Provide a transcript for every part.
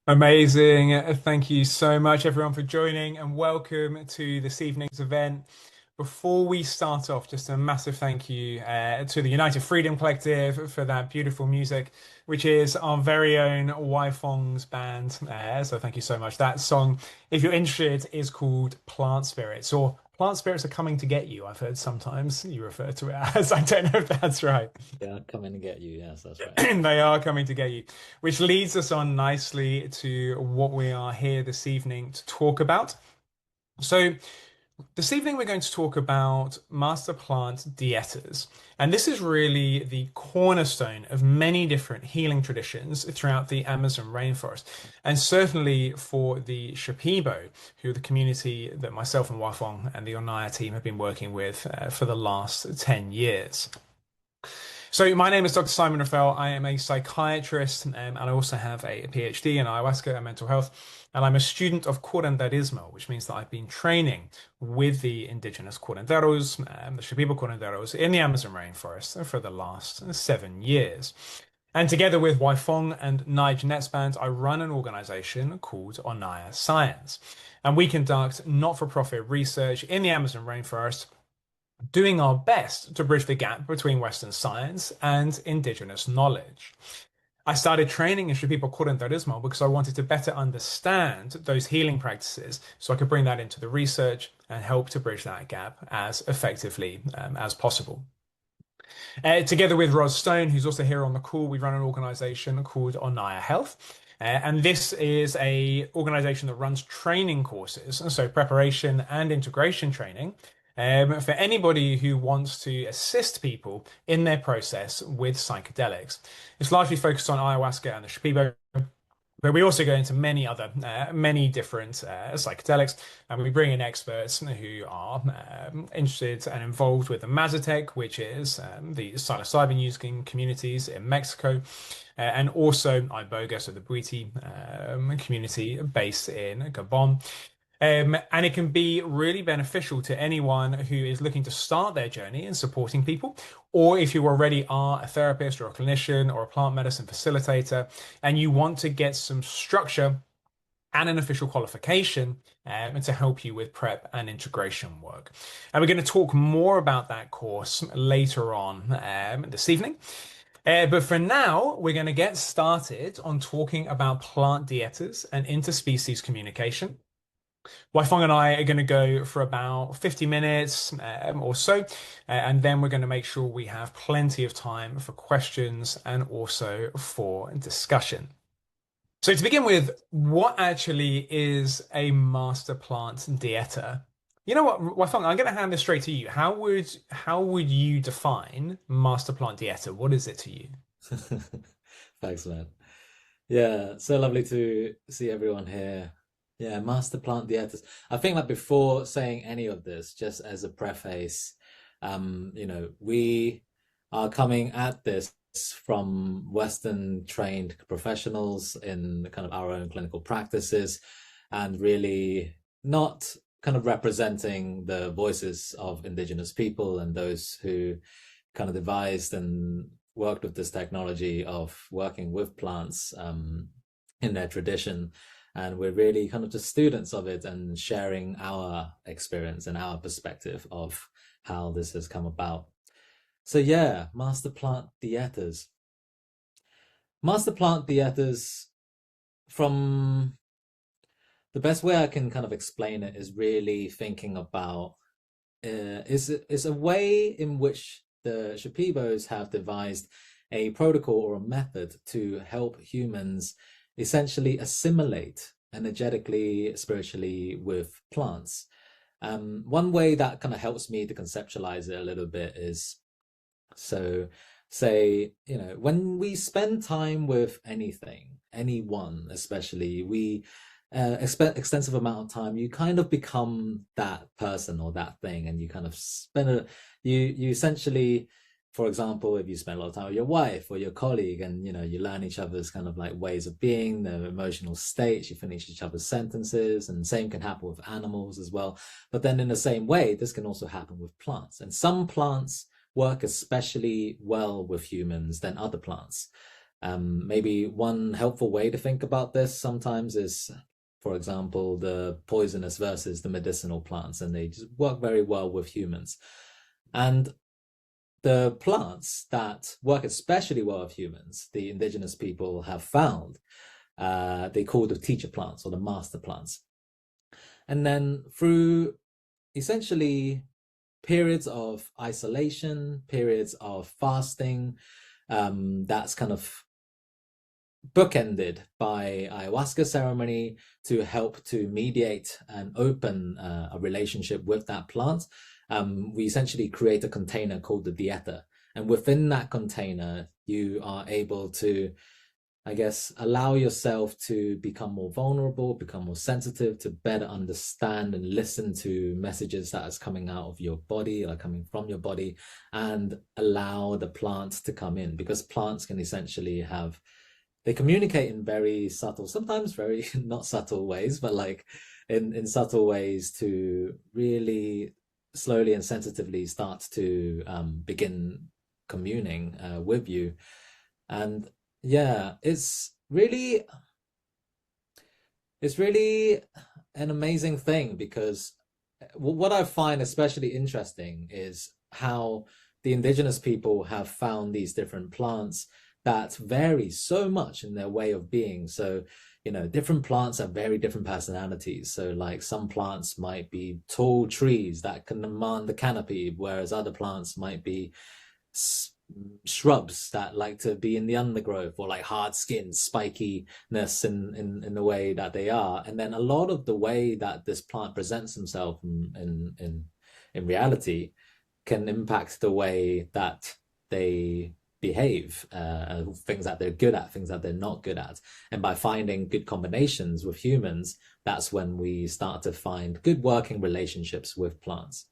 Amazing. Thank you so much, everyone, for joining, and welcome to this evening's event. Before we start off, just a massive thank you to the United Freedom Collective for that beautiful music, which is our very own Fong's band. So thank you so much. That song, if you're interested, is called Plant Spirits, or Plant Spirits Are Coming to Get You. I've heard sometimes you refer to it as. I don't know if that's right. Yeah, come in and get you. Yes, that's right. They are coming to get you, which leads us on nicely to what we are here this evening to talk about. So, this evening we're going to talk about master plant dietas. And this is really the cornerstone of many different healing traditions throughout the Amazon rainforest. And certainly for the Shipibo, who are the community that myself and Wafong and the Onaya team have been working with for the last 10 years. So, my name is Dr. Simon Raffel. I am a psychiatrist, and I also have a PhD in ayahuasca and mental health. And I'm a student of curanderismo, which means that I've been training with the indigenous curanderos, the Shipibo curanderos in the Amazon rainforest for the last 7 years. And together with Waifong and Nige Netsband, I run an organization called Onaya Science. And we conduct not-for-profit research in the Amazon rainforest, doing our best to bridge the gap between Western science and indigenous knowledge. I started training in Shipibo curanderismo because I wanted to better understand those healing practices so I could bring that into the research and help to bridge that gap as effectively as possible. Together with Ros Stone, who's also here on the call, we run an organization called Onaya Health. And this is a organization that runs training courses, and so preparation and integration training for anybody who wants to assist people in their process with psychedelics. It's largely focused on ayahuasca and the Shipibo, but we also go into many different psychedelics, and we bring in experts who are interested and involved with the Mazatec, which is the psilocybin using communities in Mexico, and also Iboga, so the Bwiti community based in Gabon. And it can be really beneficial to anyone who is looking to start their journey in supporting people, or if you already are a therapist or a clinician or a plant medicine facilitator, and you want to get some structure and an official qualification to help you with prep and integration work. And we're going to talk more about that course later on this evening. But for now, we're going to get started on talking about plant dietas and interspecies communication. Waifeng and I are going to go for about 50 minutes or so, and then we're going to make sure we have plenty of time for questions and also for discussion. So to begin with, what actually is a master plant dieta? You know what, Waifeng, I'm going to hand this straight to you. How would you define master plant dieta? What is it to you? Thanks, man. Yeah, so lovely to see everyone here. Yeah, master plant dietas. I think that before saying any of this, just as a preface, we are coming at this from Western trained professionals in kind of our own clinical practices and really not kind of representing the voices of indigenous people and those who kind of devised and worked with this technology of working with plants in their tradition. And we're really kind of just students of it and sharing our experience and our perspective of how this has come about. So yeah, master plant dietas. Master plant dietas, from the best way I can kind of explain it is really thinking about is a way in which the Shipibos have devised a protocol or a method to help humans essentially assimilate energetically, spiritually with plants. One way that kind of helps me to conceptualize it a little bit is, so say, when we spend time with anything, anyone especially, we expend extensive amount of time, you kind of become that person or that thing, and you kind of you essentially, for example, if you spend a lot of time with your wife or your colleague and you learn each other's kind of like ways of being, their emotional states, you finish each other's sentences, and same can happen with animals as well. But then in the same way, this can also happen with plants, and some plants work especially well with humans than other plants. Maybe one helpful way to think about this sometimes is, for example, the poisonous versus the medicinal plants, and they just work very well with humans. And the plants that work especially well with humans, the indigenous people have found, they call the teacher plants or the master plants. And then through essentially periods of isolation, periods of fasting, that's kind of bookended by ayahuasca ceremony to help to mediate and open a relationship with that plant. We essentially create a container called the dieta. And within that container, you are able to, I guess, allow yourself to become more vulnerable, become more sensitive, to better understand and listen to messages that is coming out of your body or coming from your body, and allow the plants to come in, because plants can essentially have, they communicate in very subtle, sometimes very not subtle ways, but like in subtle ways to really slowly and sensitively start to begin communing with you. And yeah, it's really an amazing thing, because what I find especially interesting is how the indigenous people have found these different plants that vary so much in their way of being. So, different plants have very different personalities. So, like some plants might be tall trees that can demand the canopy, whereas other plants might be shrubs that like to be in the undergrowth, or like hard skin spikiness in the way that they are. And then a lot of the way that this plant presents himself in reality can impact the way that they behave, things that they're good at, things that they're not good at. And by finding good combinations with humans, that's when we start to find good working relationships with plants.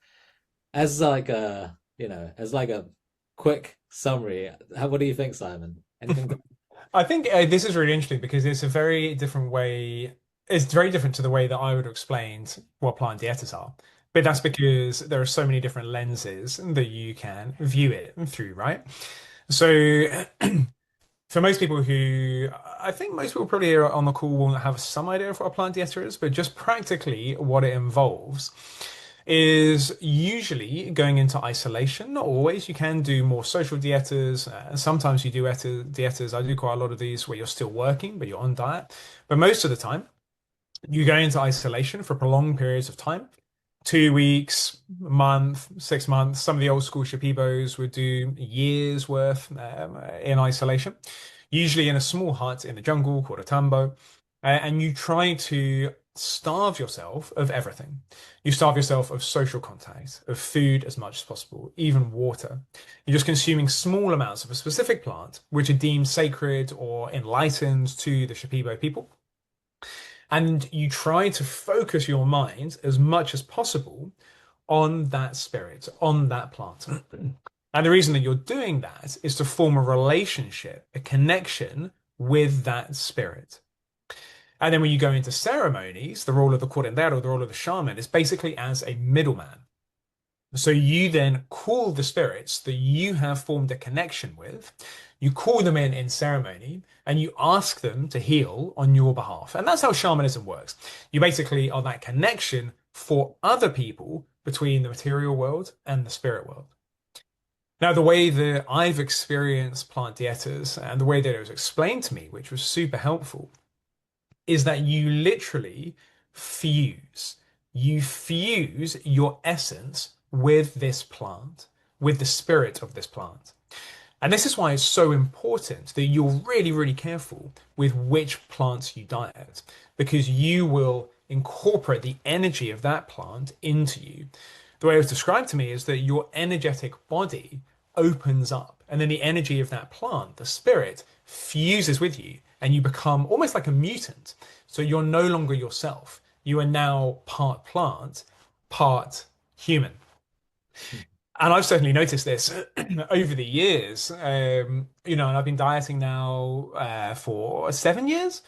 As like a, as like a quick summary, what do you think, Simon? Anything to... I think this is really interesting because it's a very different way. It's very different to the way that I would have explained what plant dietas are. But that's because there are so many different lenses that you can view it through, right? So for most people who, I think most people probably are on the call will have some idea of what a plant dieta is, but just practically what it involves is usually going into isolation. Not always. You can do more social dietas. Sometimes you do dietas. I do quite a lot of these where you're still working, but you're on diet. But most of the time, you go into isolation for prolonged periods of time. 2 weeks, a month, 6 months. Some of the old school Shipibos would do years worth in isolation, usually in a small hut in the jungle called a tambo. And you try to starve yourself of everything. You starve yourself of social contact, of food as much as possible, even water. You're just consuming small amounts of a specific plant, which are deemed sacred or enlightened to the Shipibo people. And you try to focus your mind as much as possible on that spirit, on that plant. And the reason that you're doing that is to form a relationship, a connection with that spirit. And then when you go into ceremonies, the role of the curandero, the role of the shaman, is basically as a middleman. So you then call the spirits that you have formed a connection with, you call them in ceremony, and you ask them to heal on your behalf. And that's how shamanism works. You basically are that connection for other people between the material world and the spirit world. Now, the way that I've experienced plant dietas and the way that it was explained to me, which was super helpful, is that you literally fuse. You fuse your essence with this plant, with the spirit of this plant. And this is why it's so important that you're really, really careful with which plants you diet, because you will incorporate the energy of that plant into you. The way it was described to me is that your energetic body opens up, and then the energy of that plant, the spirit, fuses with you, and you become almost like a mutant. So you're no longer yourself. You are now part plant, part human. And I've certainly noticed this over the years, and I've been dieting now for 7 years,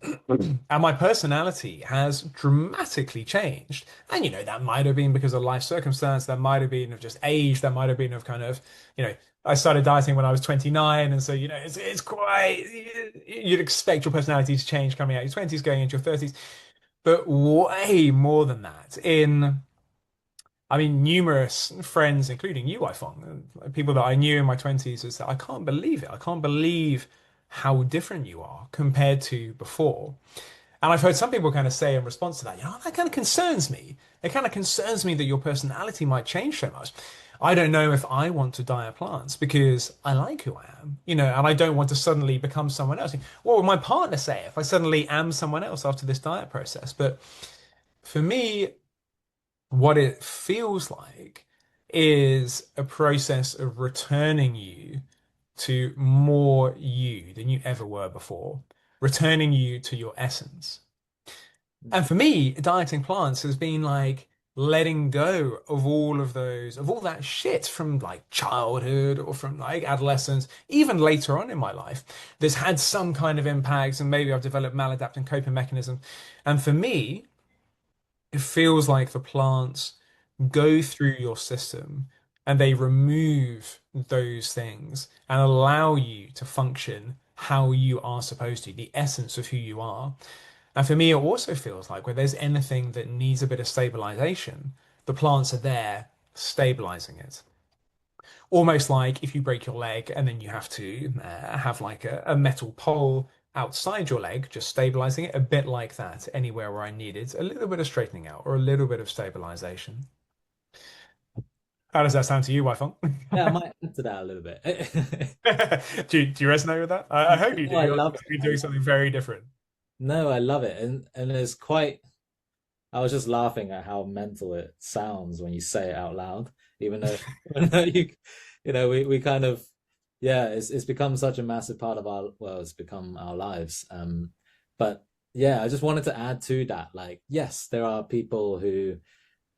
and my personality has dramatically changed. And that might have been because of life circumstance, that might have been of just age, that might have been of kind of, I started dieting when I was 29, and so it's quite you'd expect your personality to change coming out of your 20s, going into your 30s, but way more than that. I mean, numerous friends, including you, I found people that I knew in my 20s, is that I can't believe it. I can't believe how different you are compared to before. And I've heard some people kind of say in response to that, that kind of concerns me. It kind of concerns me that your personality might change so much. I don't know if I want to diet plants because I like who I am, and I don't want to suddenly become someone else. What would my partner say if I suddenly am someone else after this diet process? But for me, what it feels like is a process of returning you to more you than you ever were before, returning you to your essence. And for me, dieting plants has been like letting go of of all that shit from like childhood or from like adolescence, even later on in my life, that's had some kind of impact. And maybe I've developed maladaptive coping mechanism. And for me, it feels like the plants go through your system and they remove those things and allow you to function how you are supposed to, the essence of who you are. And for me, it also feels like where there's anything that needs a bit of stabilization, the plants are there stabilizing it. Almost like if you break your leg and then you have to have like a metal pole outside your leg, just stabilizing it, a bit like that, anywhere where I needed a little bit of straightening out or a little bit of stabilization. How does that sound to you, Wifong? Yeah, I might add to that a little bit. Do you resonate with that? I hope you do. No, I You're love it. doing something very different. No, I love it. And it's quite I was just laughing at how mental it sounds when you say it out loud, even though, even though we kind of, yeah, it's become such a massive part of our, well, it's become our lives. But yeah, I just wanted to add to that, like, yes, there are people who,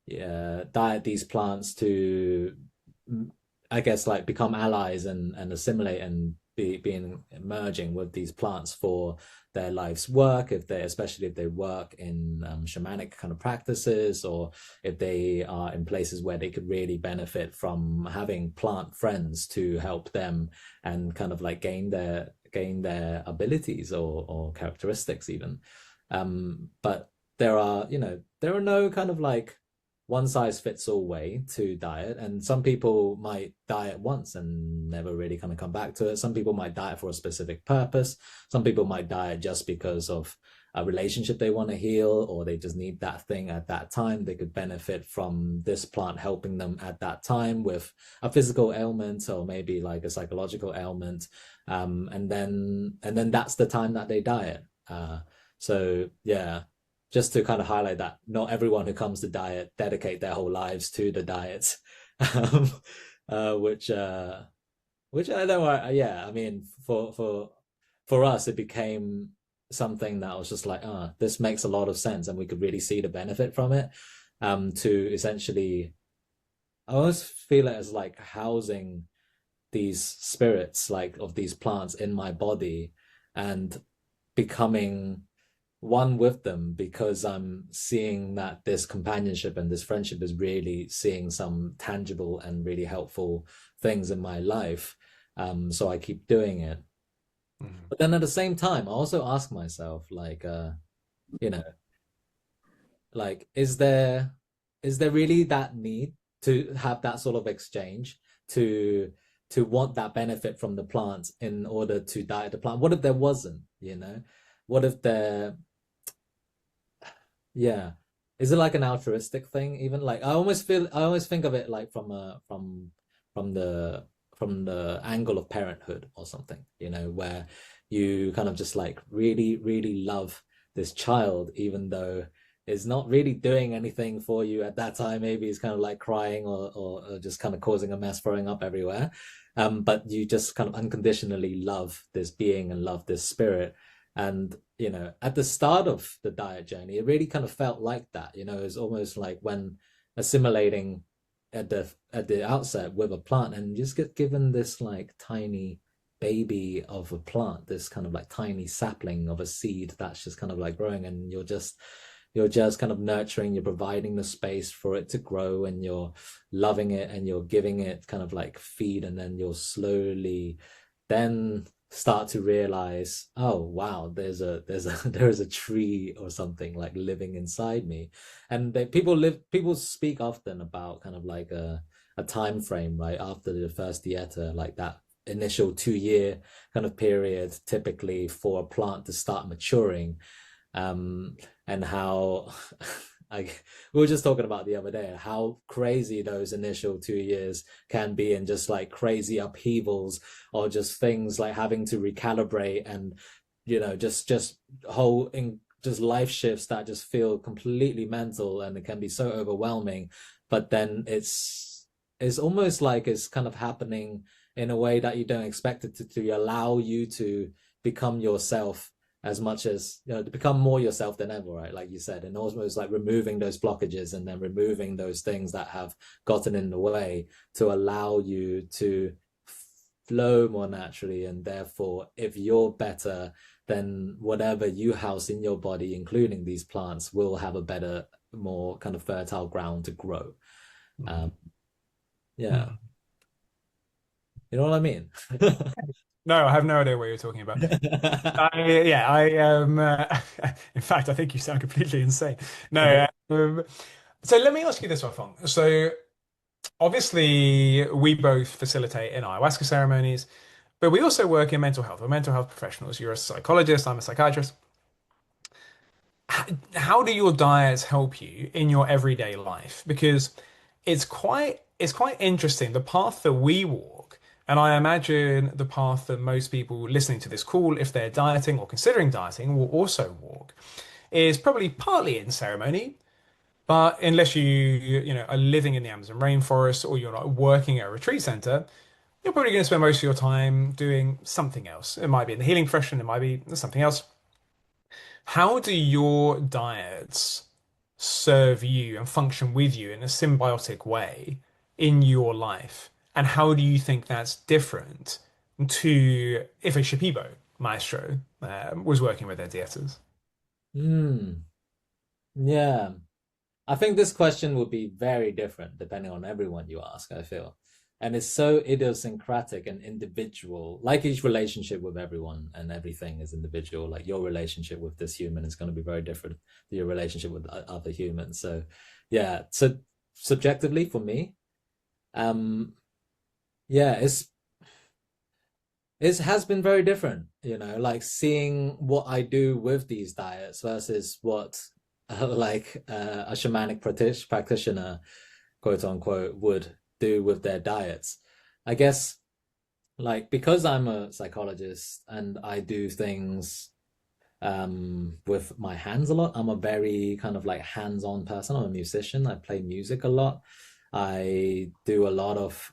yeah, diet these plants to, I guess, like become allies and assimilate and being merging with these plants for their life's work, if they, especially if they work in shamanic kind of practices, or if they are in places where they could really benefit from having plant friends to help them and kind of like gain their abilities or characteristics even. But there are no kind of like one size fits all way to diet, and some people might diet once and never really kind of come back to it. Some people might diet for a specific purpose. Some people might diet just because of a relationship they want to heal, or they just need that thing at that time. They could benefit from this plant helping them at that time with a physical ailment or maybe like a psychological ailment, and then that's the time that they diet. So yeah, just to kind of highlight that not everyone who comes to diet dedicate their whole lives to the diet, um, uh, which uh, which I don't worry. Yeah, I mean, for us, it became something that was just like, this makes a lot of sense, and we could really see the benefit from it. To essentially, I always feel it as like housing these spirits, like of these plants in my body, and becoming one with them because I'm seeing that this companionship and this friendship is really seeing some tangible and really helpful things in my life. So I keep doing it. Mhm. But then at the same time, I also ask myself, like, you know, like, is there really that need to have that sort of exchange to to want that benefit from the plant in order to diet the plant? What if there wasn't, you know? What if there Yeah. Is it like an altruistic thing even? Like I always think of it like from the angle of parenthood or something, where you kind of just like really, really love this child, even though it's not really doing anything for you at that time. Maybe it's kind of like crying or just kind of causing a mess, throwing up everywhere. But you just kind of unconditionally love this being and love this spirit. And at the start of the diet journey, it really kind of felt like that. It's almost like when assimilating at the outset with a plant, and you just get given this like tiny baby of a plant, this kind of like tiny sapling of a seed that's just kind of like growing, and you're just you're just kind of nurturing, you're providing the space for it to grow, and you're loving it, and you're giving it kind of like feed, and then you'll slowly then start to realize, oh wow, there's a tree or something like living inside me. And people speak often about kind of like a time frame, right, after the first dieta, like that initial 2 year kind of period typically for a plant to start maturing. And how I we were just talking about the other day how crazy those initial 2 years can be, and just like crazy upheavals, or just things like having to recalibrate, and just whole in just life shifts that just feel completely mental, and it can be so overwhelming. But then it's almost like it's kind of happening in a way that you don't expect it to allow you to become yourself as much as, to become more yourself than ever, right? Like you said, and almost like removing those blockages, and then removing those things that have gotten in the way, to allow you to flow more naturally. And therefore, if you're better, then whatever you house in your body, including these plants, will have a better, more kind of fertile ground to grow. Mm. Um, yeah, Mm. you know what I mean? No, I have no idea what you're talking about. Yeah, in fact, I think you sound completely insane. No, so let me ask you this, Fong. So obviously, we both facilitate in ayahuasca ceremonies, but we also work in mental health. We're mental health professionals. You're a psychologist, I'm a psychiatrist. How do your diets help you in your everyday life? Because it's quite interesting the path that we walk, and I imagine the path that most people listening to this call, if they're dieting or considering dieting, will also walk, is probably partly in ceremony, but unless you are living in the Amazon rainforest or you're not working at a retreat center, you're probably going to spend most of your time doing something else. It might be in the healing profession, it might be something else. How do your diets serve you and function with you in a symbiotic way in your life? And how do you think that's different to if a Shipibo maestro was working with their dietas? Hmm. Yeah. I think this question would be very different depending on everyone you ask, I feel. And it's so idiosyncratic and individual, like each relationship with everyone and everything is individual. Like your relationship with this human is going to be very different to your relationship with other humans. So, yeah. So, subjectively for me, um, yeah, it has been very different, like seeing what I do with these diets versus what a shamanic practitioner, quote unquote, would do with their diets. I guess, like, because I'm a psychologist and I do things with my hands a lot. I'm a very kind of like hands-on person. I'm a musician. I play music a lot. I do a lot of,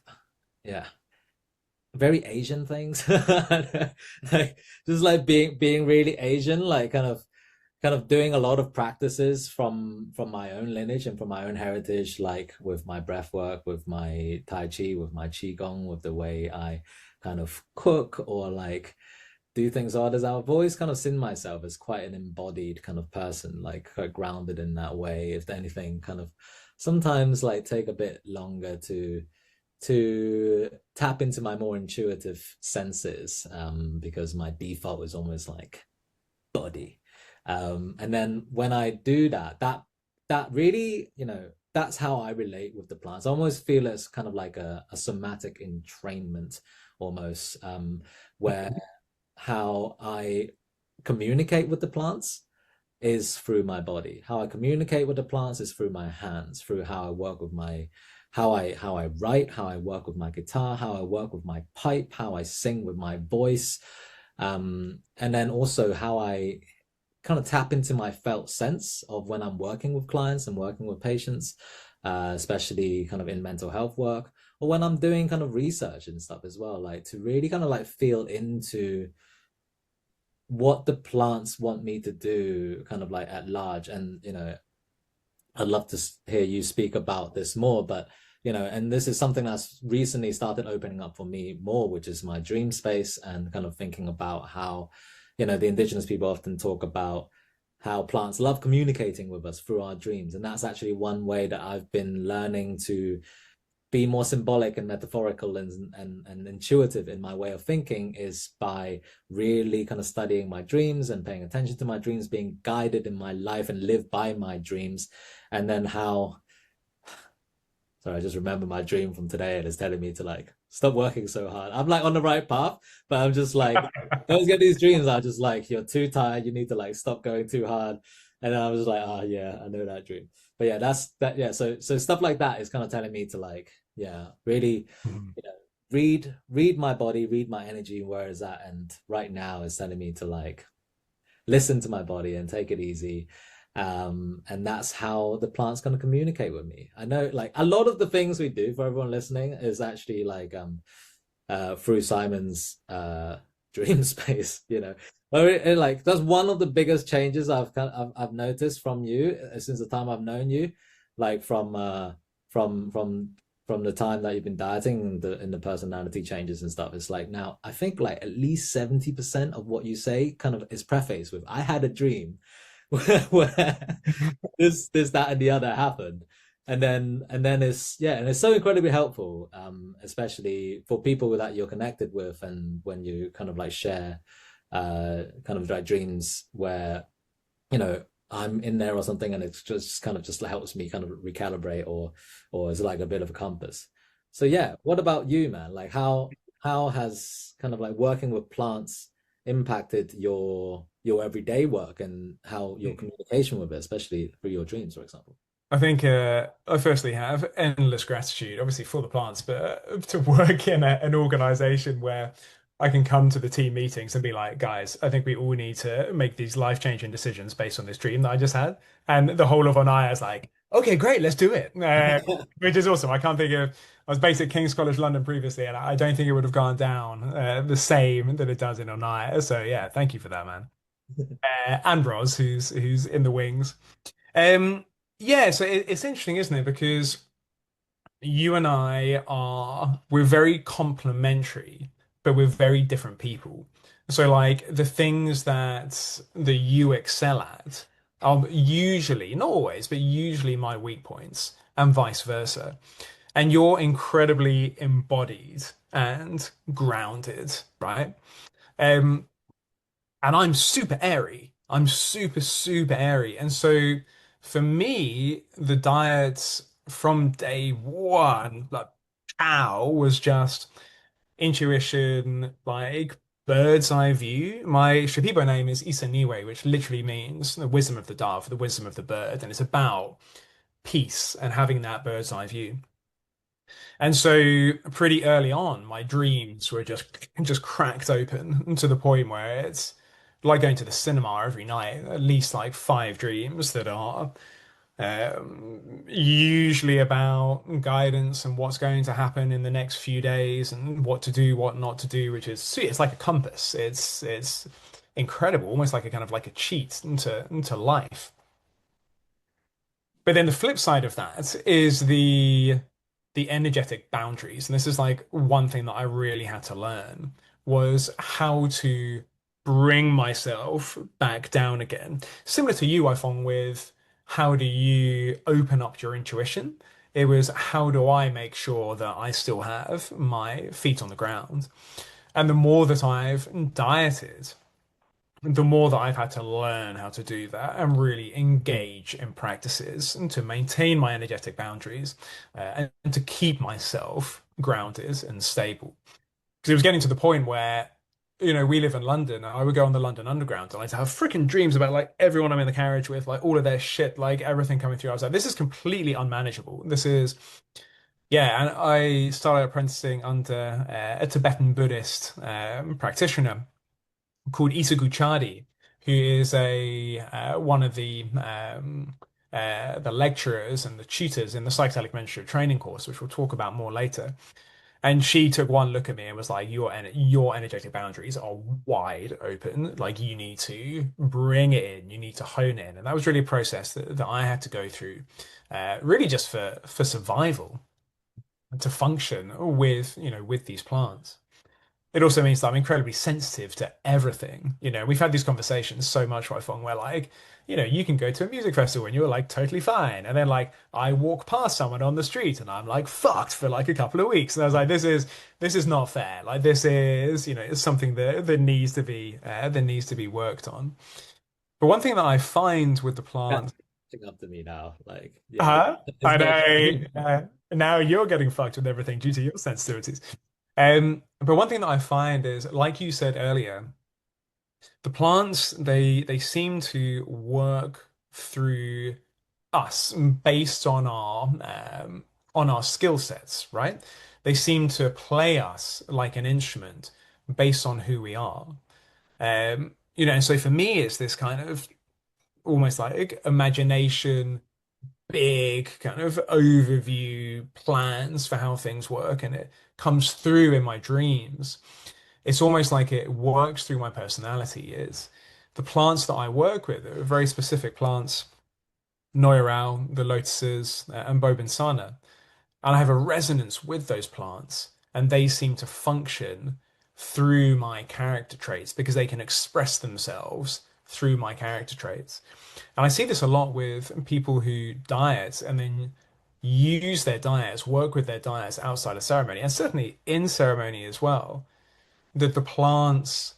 yeah, very Asian things. Like just like being really Asian, like kind of doing a lot of practices from my own lineage and from my own heritage, like with my breath work, with my Tai Chi, with my Qigong, with the way I kind of cook or like do things others. I've always kind of seen myself as quite an embodied kind of person, like quite grounded in that way. If anything, kind of sometimes like take a bit longer to tap into my more intuitive senses, because my default is almost like body. And then when I do that really, that's how I relate with the plants. I almost feel it's kind of like a somatic entrainment almost, where how I communicate with the plants is through my body. How I communicate with the plants is through my hands, through how I work with my how I write, how I work with my guitar, how I work with my pipe, how I sing with my voice, and then also how I kind of tap into my felt sense of when I'm working with clients and working with patients, especially kind of in mental health work, or when I'm doing kind of research and stuff as well, like to really kind of like feel into what the plants want me to do, kind of like at large. And I'd love to hear you speak about this more, but and this is something that's recently started opening up for me more, which is my dream space, and kind of thinking about how, the indigenous people often talk about how plants love communicating with us through our dreams. And that's actually one way that I've been learning to be more symbolic and metaphorical and intuitive in my way of thinking is by really kind of studying my dreams and paying attention to my dreams, being guided in my life and live by my dreams. And then how, sorry, I just remember my dream from today and it's telling me to like stop working so hard. I'm like on the right path, but I'm just like, I always get these dreams are just like, you're too tired, you need to like stop going too hard. And then I was like, oh yeah, I know that dream. But yeah, that's that. Yeah, so stuff like that is kind of telling me to like, yeah, really, Mhm. read my body, read my energy, where is that? And right now is telling me to like listen to my body and take it easy. And that's how the plant's going to communicate with me. I know like a lot of the things we do for everyone listening is actually like through Simon's dream space, you know. Like that's one of the biggest changes I've noticed from you since the time I've known you, like from from from the time that you've been dieting and the personality changes and stuff. It's like now I think like at least 70% of what you say kind of is prefaced with I had a dream where this that and the other happened, and then it's yeah, and it's so incredibly helpful, especially for people that you're connected with, and when you kind of like share kind of like dreams where you know I'm in there or something, and it's just kind of just helps me kind of recalibrate, or is like a bit of a compass. So yeah, what about you, man? Like how has kind of like working with plants impacted your everyday work and how your communication with it, especially through your dreams, for example? I think I firstly have endless gratitude, obviously for the plants, but to work in an organization where I can come to the team meetings and be like, guys, I think we all need to make these life-changing decisions based on this dream that I just had. And the whole of Onaya is like, okay, great, let's do it. Which is awesome. I can't think of, I was based at King's College London previously, and I don't think it would have gone down the same that it does in Onaya. So yeah, thank you for that, man. And Roz, who's in the wings. Um, yeah, so it's interesting, isn't it? Because you and we're very complementary, but we're very different people. So like the things that you excel at are usually, not always, but usually my weak points, and vice versa. And you're incredibly embodied and grounded, right? Um, and I'm super airy. I'm super, super airy. And so for me, the diet from day one, like cow, was just intuition, like bird's eye view. My Shipibo name is Isaniwe, which literally means the wisdom of the dove, the wisdom of the bird. And it's about peace and having that bird's eye view. And so pretty early on, my dreams were just cracked open to the point where it's like going to the cinema every night, at least like five dreams that are usually about guidance and what's going to happen in the next few days and what to do, what not to do, which is sweet. It's like a compass. It's incredible, almost like a kind of like a cheat into life. But then the flip side of that is the energetic boundaries. And this is like one thing that I really had to learn was how to bring myself back down again. Similar to you, I found with how do you open up your intuition? It was how do I make sure that I still have my feet on the ground? And the more that I've dieted, the more that I've had to learn how to do that and really engage in practices and to maintain my energetic boundaries and to keep myself grounded and stable. Because it was getting to the point where, we live in London. I would go on the London Underground and I'd have freaking dreams about like everyone I'm in the carriage with, like all of their shit, like everything coming through. I was like, this is completely unmanageable. Yeah. And I started apprenticing under a Tibetan Buddhist practitioner called Isagu Chadi, who is a one of the lecturers and the tutors in the psychedelic mentorship training course, which we'll talk about more later. And she took one look at me and was like, your energetic boundaries are wide open. Like you need to bring it in, you need to hone it in." And that was really a process that I had to go through, really just for survival, to function with with these plants. it also means that I'm incredibly sensitive to everything. We've had these conversations so much, right, Fong, where like, you can go to a music festival and you're like totally fine. And then like I walk past someone on the street and I'm like fucked for like a couple of weeks. And I was like, this is not fair. Like this is, it's something that needs to be worked on. But one thing that I find with the Yeah, plant, catching up to me now. Like, yeah, huh? it's I not. know. Now you're getting fucked with everything due to your sensitivities. But one thing that I find is, like you said earlier, the plants they seem to work through us based on our skill sets, right? They seem to play us like an instrument based on who we are. And so for me, it's this kind of almost like imagination, big kind of overview plans for how things work, and it comes through in my dreams. It's almost like it works through my personality. Is the plants that I work with are very specific plants, Noirau, the lotuses, and Bobinsana. And I have a resonance with those plants, and they seem to function through my character traits because they can express themselves through my character traits. And I see this a lot with people who diet and then use their diets, work with their diets outside of ceremony, and certainly in ceremony as well, that the plants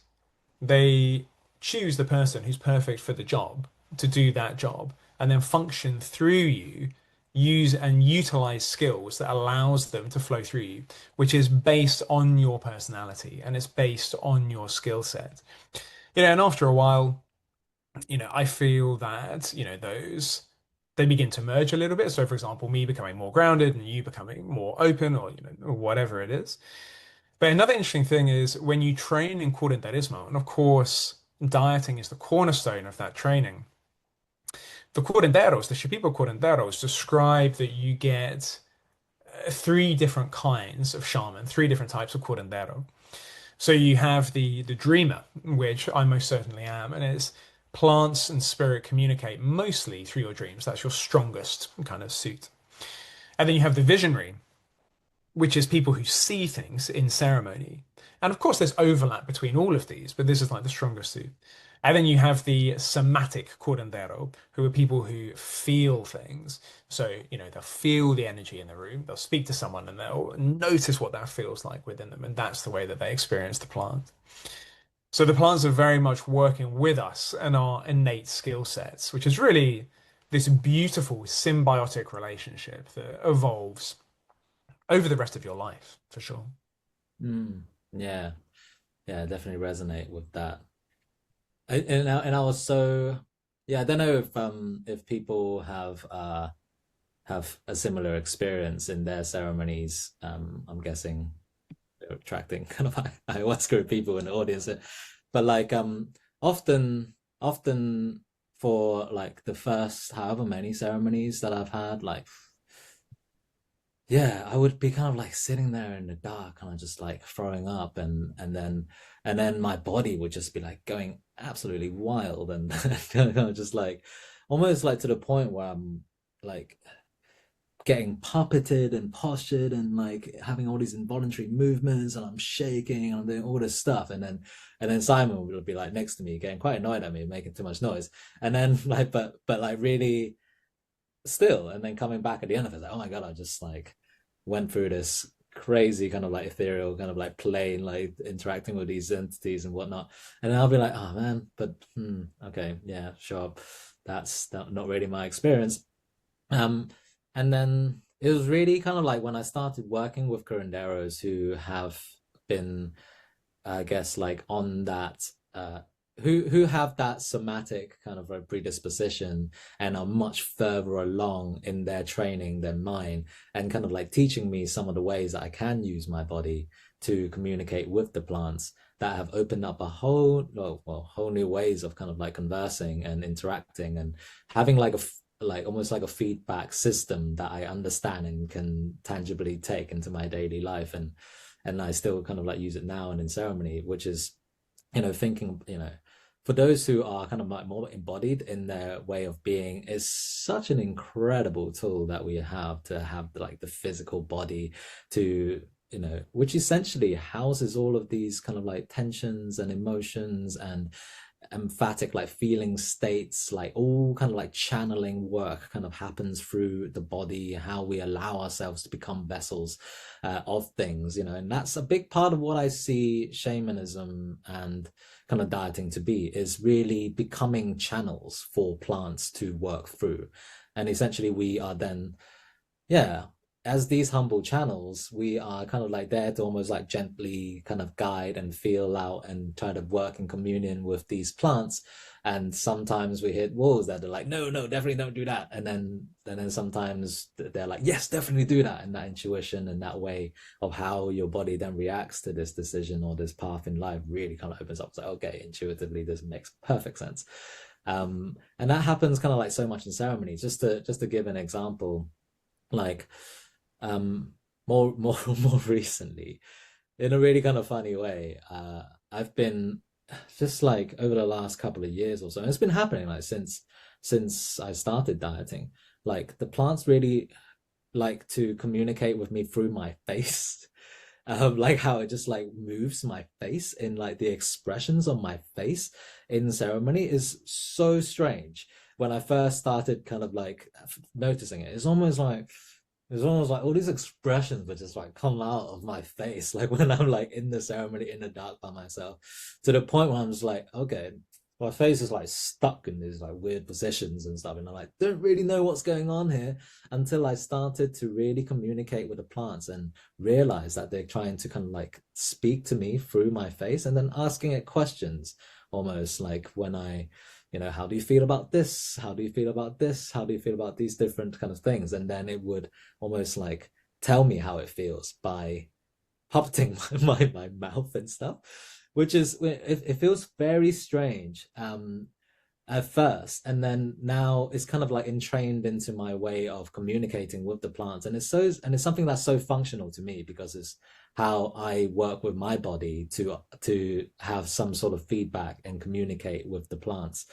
they choose the person who's perfect for the job to do that job and then function through you, use and utilize skills that allows them to flow through you, which is based on your personality and it's based on your skill set. And after a while, I feel that, those they begin to merge a little bit. So for example, me becoming more grounded and you becoming more open or whatever it is. But another interesting thing is when you train in curanderismo, and of course, dieting is the cornerstone of that training. The curanderos, the Shipibo curanderos, describe that you get three different kinds of shaman, three different types of curandero. So you have the dreamer, which I most certainly am, and it's plants and spirit communicate mostly through your dreams. That's your strongest kind of suit. And then you have the visionary, which is people who see things in ceremony. And of course, there's overlap between all of these, but this is like the strongest suit. And then you have the somatic curandero, who are people who feel things. So, they'll feel the energy in the room, they'll speak to someone and they'll notice what that feels like within them. And that's the way that they experience the plant. So the plants are very much working with us and our innate skill sets, which is really this beautiful symbiotic relationship that evolves over the rest of your life, for sure. Mm, yeah, yeah, definitely resonate with that. And I was so yeah, I don't know if people have a similar experience in their ceremonies. I'm guessing they're attracting kind of ayahuasca people in the audience, but like often for like the first however many ceremonies that I've had, like yeah, I would be kind of like sitting there in the dark, kind of just like throwing up, and then my body would just be like going absolutely wild, and kind of just like almost like to the point where I'm like getting puppeted and postured and like having all these involuntary movements, and I'm shaking and I'm doing all this stuff, and then Simon would be like next to me, getting quite annoyed at me, making too much noise, and then like but like really still, and then coming back at the end of it, like, oh my God, I just like went through this crazy kind of like ethereal kind of like plane, like interacting with these entities and whatnot. And then I'll be like, oh man, but okay, yeah, sure. That's not really my experience. Um, and then it was really kind of like when I started working with curanderos who have been, I guess, like on that who have that somatic kind of a predisposition and are much further along in their training than mine, and kind of like teaching me some of the ways that I can use my body to communicate with the plants, that have opened up a whole whole new ways of kind of like conversing and interacting and having like like almost like a feedback system that I understand and can tangibly take into my daily life, and I still kind of like use it now and in ceremony, which is, thinking, for those who are kind of like more embodied in their way of being, is such an incredible tool that we have to have like the physical body to which essentially houses all of these kind of like tensions and emotions and emphatic like feeling states, like all kind of like channeling work kind of happens through the body, how we allow ourselves to become vessels of things, and that's a big part of what I see shamanism and kind of dieting to be, is really becoming channels for plants to work through. And essentially we are then, yeah, as these humble channels, we are kind of like there to almost like gently kind of guide and feel out and try to work in communion with these plants. And sometimes we hit walls that are like, no, no, definitely don't do that. And then sometimes they're like, yes, definitely do that. And that intuition and that way of how your body then reacts to this decision or this path in life really kind of opens up. It's like, okay, intuitively, this makes perfect sense. And that happens kind of like so much in ceremonies. Just to give an example, like more recently, in a really kind of funny way, I've been just like over the last couple of years or so, and it's been happening like since I started dieting, like the plants really like to communicate with me through my face. Like how it just like moves my face in like the expressions on my face in ceremony is so strange. When I first started kind of like noticing it, it's almost like all these expressions would just like come out of my face, like when I'm like in the ceremony in the dark by myself, to the point where I'm just like, okay, my face is like stuck in these like weird positions and stuff, and I like don't really know what's going on here until I started to really communicate with the plants and realize that they're trying to kind of like speak to me through my face, and then asking it questions, almost like when how do you feel about this? How do you feel about this? How do you feel about these different kind of things? And then it would almost like tell me how it feels by puppeting my mouth and stuff, which is it feels very strange at first, and then now it's kind of like entrained into my way of communicating with the plants, and it's something that's so functional to me because it's how I work with my body to have some sort of feedback and communicate with the plants.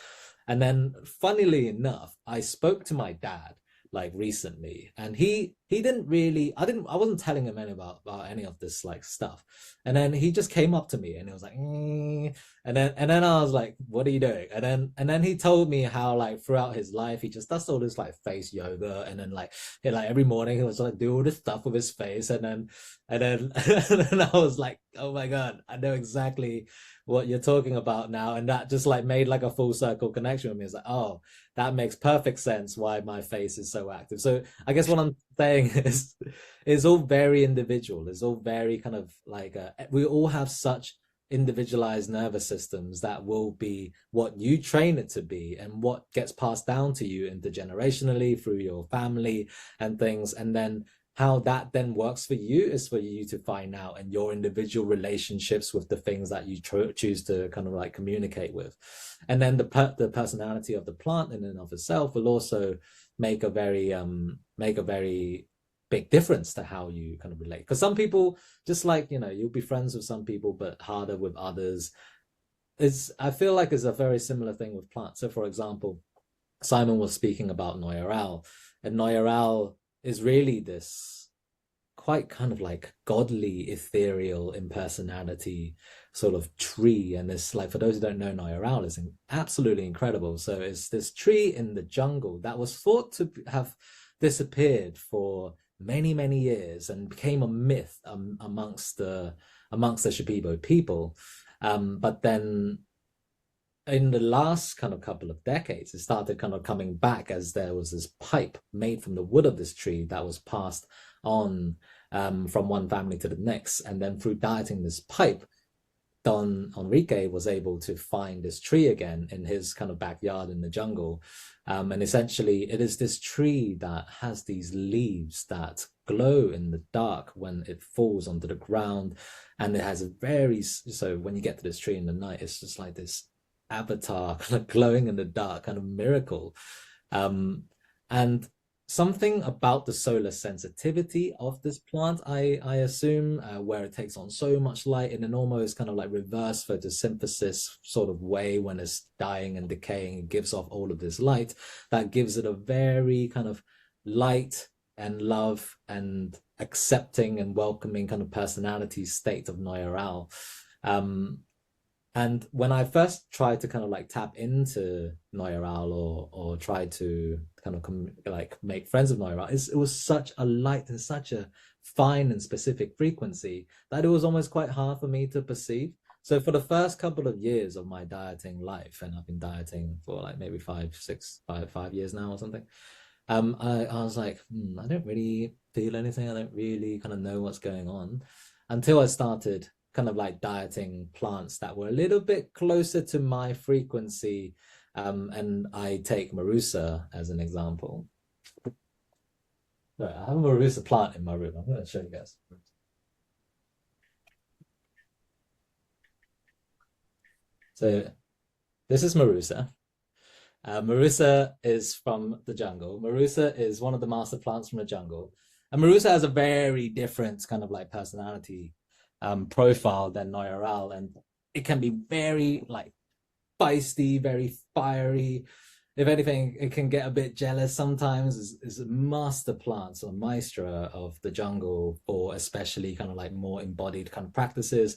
And then funnily enough, I spoke to my dad like recently, and he didn't really, I wasn't telling him about any of this like stuff, and then he just came up to me and he was like, and then I was like, what are you doing? And then he told me how like throughout his life he just does all this like face yoga, and then like every morning he was like do all this stuff with his face, and then and then I was like, oh my god, I know exactly what you're talking about now. And that just like made like a full circle connection with me. It's like, oh, that makes perfect sense why my face is so active. So I guess what I'm saying is it's all very individual. It's all very kind of like we all have such individualized nervous systems that will be what you train it to be and what gets passed down to you intergenerationally through your family and things. And then how that then works for you is for you to find out, and your individual relationships with the things that you choose to kind of like communicate with. And then the personality of the plant in and of itself will also make a very big difference to how you kind of relate. Because some people, just like you'll be friends with some people but harder with others. I feel like it's a very similar thing with plants. So for example, Simon was speaking about Noyaral, and Noyaral is really this quite kind of like godly, ethereal impersonality sort of tree. And this, like, for those who don't know, Noyaral is absolutely incredible. So it's this tree in the jungle that was thought to have disappeared for many, many years and became a myth amongst the Shipibo people. But then in the last kind of couple of decades, it started kind of coming back as there was this pipe made from the wood of this tree that was passed on from one family to the next. And then through dieting this pipe, Don Enrique was able to find this tree again in his kind of backyard in the jungle. And essentially, it is this tree that has these leaves that glow in the dark when it falls onto the ground. And it has so when you get to this tree in the night, it's just like this avatar kind of glowing in the dark kind of miracle. And something about the solar sensitivity of this plant, I assume, where it takes on so much light in an almost kind of like reverse photosynthesis sort of way. When it's dying and decaying, it gives off all of this light that gives it a very kind of light and love and accepting and welcoming kind of personality state of Noya. Um, and when I first tried to kind of like tap into Noya or try to kind of like make friends with Noya, it was such a light and such a fine and specific frequency that it was almost quite hard for me to perceive. So for the first couple of years of my dieting life, and I've been dieting for like maybe 5 years now or something. I was like, I don't really feel anything. I don't really kind of know what's going on until I started kind of like dieting plants that were a little bit closer to my frequency. And I take Marusa as an example. Right, I have a Marusa plant in my room. I'm going to show you guys. So this is Marusa. Marusa is from the jungle. Marusa is one of the master plants from the jungle. And Marusa has a very different kind of like personality profile than Noyoral. And it can be very like feisty, very fiery. If anything, it can get a bit jealous sometimes. Is a master plant, so a maestra of the jungle for especially kind of like more embodied kind of practices,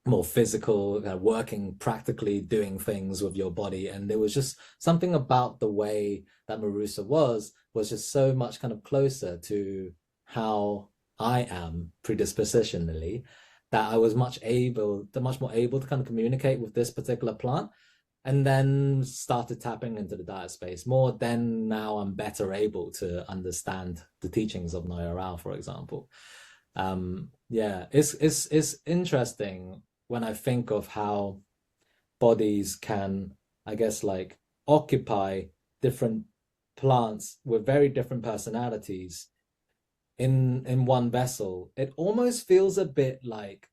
more physical, kind of working practically, doing things with your body. And there was just something about the way that Marusa was just so much kind of closer to how I am predispositionally that I was much more able to kind of communicate with this particular plant. And then started tapping into the diet space more. Then now I'm better able to understand the teachings of Noya Rao, for example. Yeah, it's interesting when I think of how bodies can, I guess, like occupy different plants with very different personalities in one vessel. It almost feels a bit like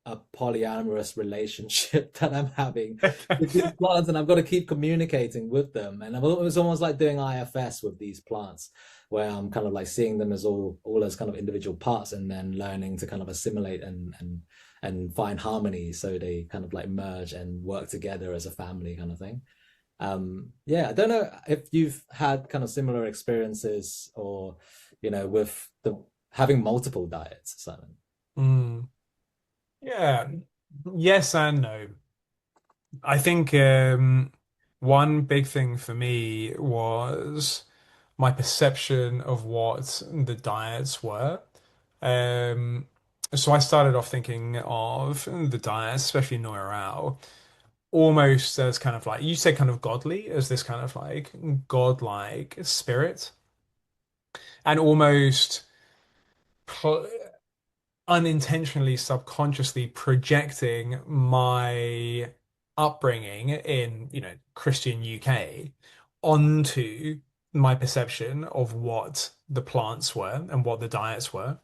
a polyamorous relationship that I'm having with these plants, and I've got to keep communicating with them. And it's almost like doing IFS with these plants, where I'm kind of like seeing them as all as kind of individual parts, and then learning to kind of assimilate and find harmony, so they kind of like merge and work together as a family, kind of thing. Yeah, I don't know if you've had kind of similar experiences, or with the having multiple diets, Simon. Mm. Yeah, yes and no. I think one big thing for me was my perception of what the diets were. Um, so I started off thinking of the diets, especially Noya Rao, almost as kind of like you say, kind of godly, as this kind of like godlike spirit, and almost pl unintentionally, subconsciously projecting my upbringing in, Christian UK onto my perception of what the plants were and what the diets were.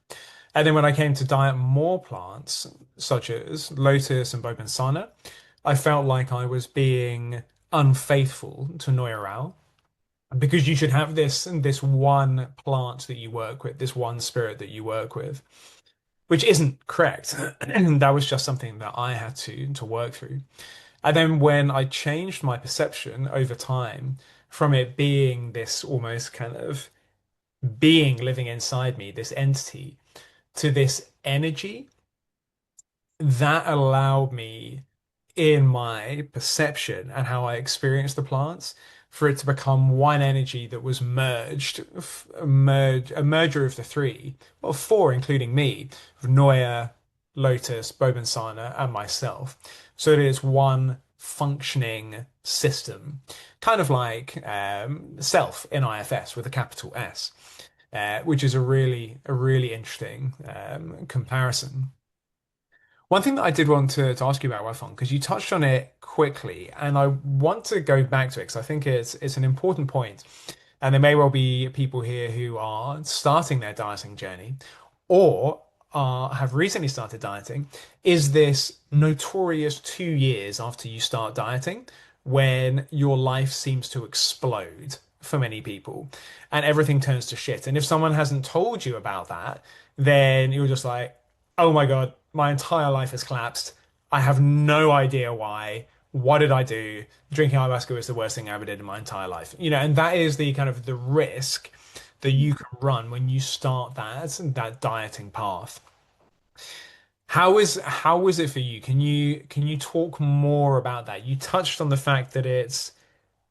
And then when I came to diet more plants, such as lotus and bobensana, I felt like I was being unfaithful to Noya Rao because you should have this one plant that you work with, this one spirit that you work with, which isn't correct. And that was just something that I had to work through. And then when I changed my perception over time from it being this almost kind of being living inside me, this entity, to this energy, that allowed me in my perception and how I experienced the plants for it to become one energy that was a merger of the three, well, four, including me, of Noya, Lotus, Bobensana, and myself. So it is one functioning system, kind of like self in IFS with a capital S, which is a really interesting comparison. One thing that I did want to ask you about, Wafan, because you touched on it quickly, and I want to go back to it because I think it's an important point, and there may well be people here who are starting their dieting journey, or have recently started dieting. Is this notorious 2 years after you start dieting when your life seems to explode for many people, and everything turns to shit? And if someone hasn't told you about that, then you're just like, oh my God, my entire life has collapsed. I have no idea why. What did I do? Drinking ayahuasca was the worst thing I ever did in my entire life. And that is the kind of the risk that you can run when you start that dieting path. How is it for you? Can you talk more about that? You touched on the fact that it's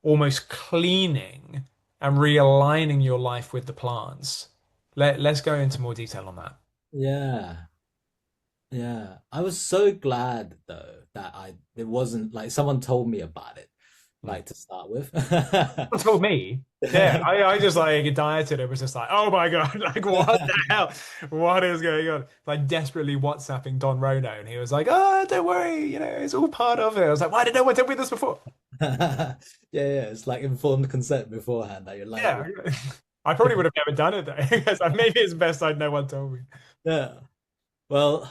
almost cleaning and realigning your life with the plants. Let's go into more detail on that. Yeah. Yeah, I was so glad though that I it wasn't like someone told me about it, Hmm. like to start with. Someone told me. Yeah, I just like dieted. It was just like, oh my God, like what the hell? What is going on? Like desperately WhatsApping Don Rono, and he was like, oh, don't worry, it's all part of it. I was like, why did no one tell me this before? Yeah, yeah, it's like informed consent beforehand that you're like, Yeah, I probably would have never done it though, because maybe it's best no one told me. yeah. Well,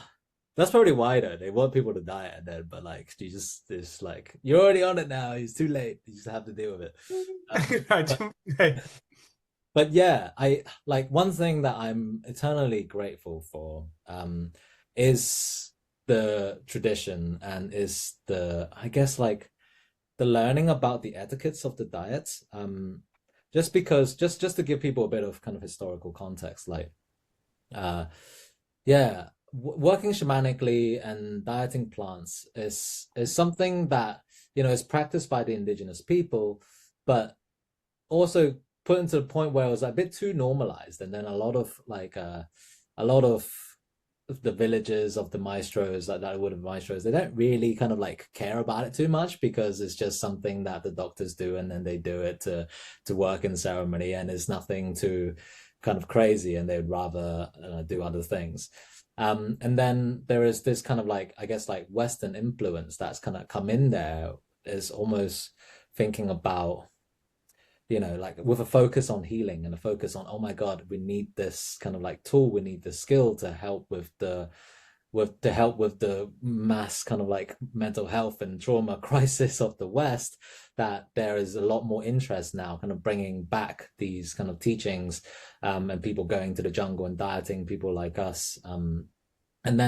that's probably why though. They want people to diet and then, but like you just like you're already on it now. It's too late. You just have to deal with it. I But don't- but yeah, I like one thing that I'm eternally grateful for is the tradition and is the I guess like the learning about the etiquettes of the diet. Just because just to give people a bit of kind of historical context, like uh yeah, working shamanically and dieting plants is something that is practiced by the indigenous people, but also put into the point where it was a bit too normalized, and then a lot of the villages of the maestros that would have maestros, they don't really kind of like care about it too much because it's just something that the doctors do and then they do it to work in ceremony and it's nothing too kind of crazy and they'd rather do other things. And then there is this kind of like I guess like Western influence that's kind of come in there is almost thinking about like with a focus on healing and a focus on, oh my God, we need this kind of like tool, we need the skill to help with the mass kind of like mental health and trauma crisis of the West, that there is a lot more interest now kind of bringing back these kind of teachings, and people going to the jungle and dieting people like us, and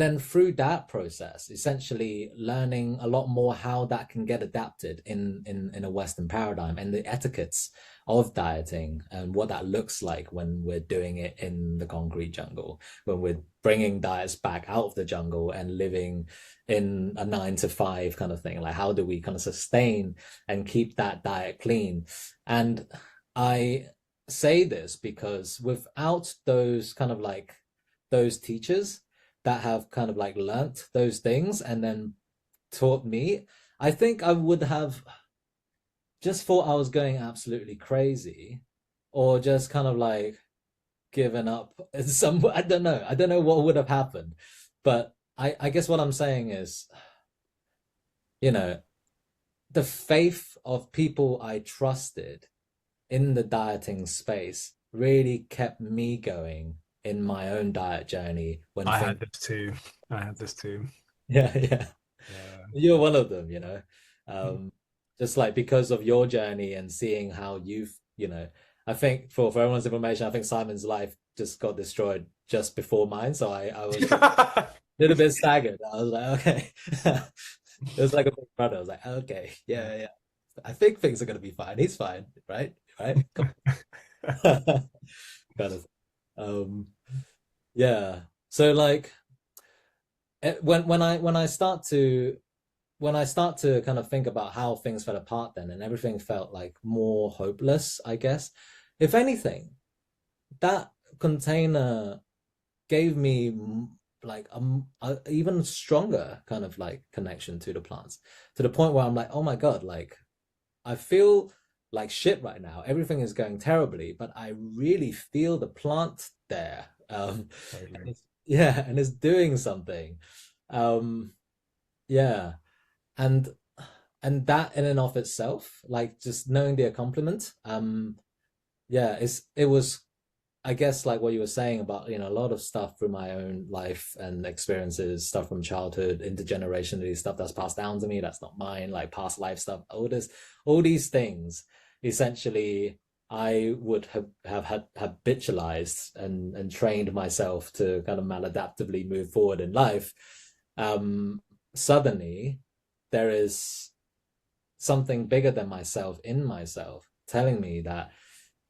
then through that process essentially learning a lot more how that can get adapted in a Western paradigm and the etiquettes of dieting and what that looks like when we're doing it in the concrete jungle, when we're bringing diets back out of the jungle and living in a 9 to 5 kind of thing. Like how do we kind of sustain and keep that diet clean? And I say this because without those kind of like those teachers that have kind of like learnt those things and then taught me, I think I would have just thought I was going absolutely crazy or just kind of like given up in some I don't know. I don't know what would have happened. But I guess what I'm saying is, you know, the faith of people I trusted in the dieting space really kept me going in my own diet journey when I things had this too. I had this too. yeah, yeah. Yeah. You're one of them. Um, just like because of your journey and seeing how I think for everyone's information, I think Simon's life just got destroyed just before mine. So I was a little bit staggered. I was like, okay. It was like a big brother. I was like, okay, yeah, yeah. I think things are gonna be fine. He's fine, right? Right? Come on. Kind of. Um, yeah. So like when I start to kind of think about how things fell apart then and everything felt like more hopeless, I guess. If anything, that container gave me like a even stronger kind of like connection to the plants to the point where I'm like, oh my God, like I feel like shit right now. Everything is going terribly, but I really feel the plant there. Totally. Yeah, and it's doing something. Um, yeah and that in and of itself, like just knowing the accompaniment, yeah, it was, I guess, like what you were saying about a lot of stuff through my own life and experiences, stuff from childhood, intergenerationally, stuff that's passed down to me that's not mine, like past life stuff, all these things essentially I would have had habitualized and trained myself to kind of maladaptively move forward in life. Suddenly there is something bigger than myself in myself telling me that